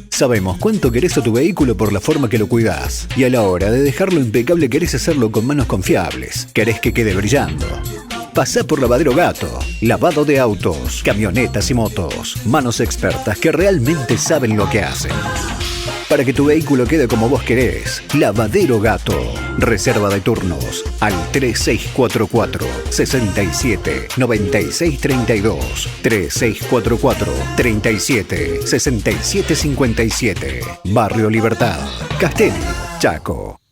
Sabemos cuánto querés a tu vehículo por la forma que lo cuidás. Y a la hora de dejarlo impecable querés hacerlo con manos confiables. Querés que quede brillando. Pasá por Lavadero Gato. Lavado de autos, camionetas y motos. Manos expertas que realmente saben lo que hacen. Para que tu vehículo quede como vos querés. Lavadero Gato. Reserva de turnos al 3644 67 96 32. 3644 37 67 57. Barrio Libertad, Castelli, Chaco.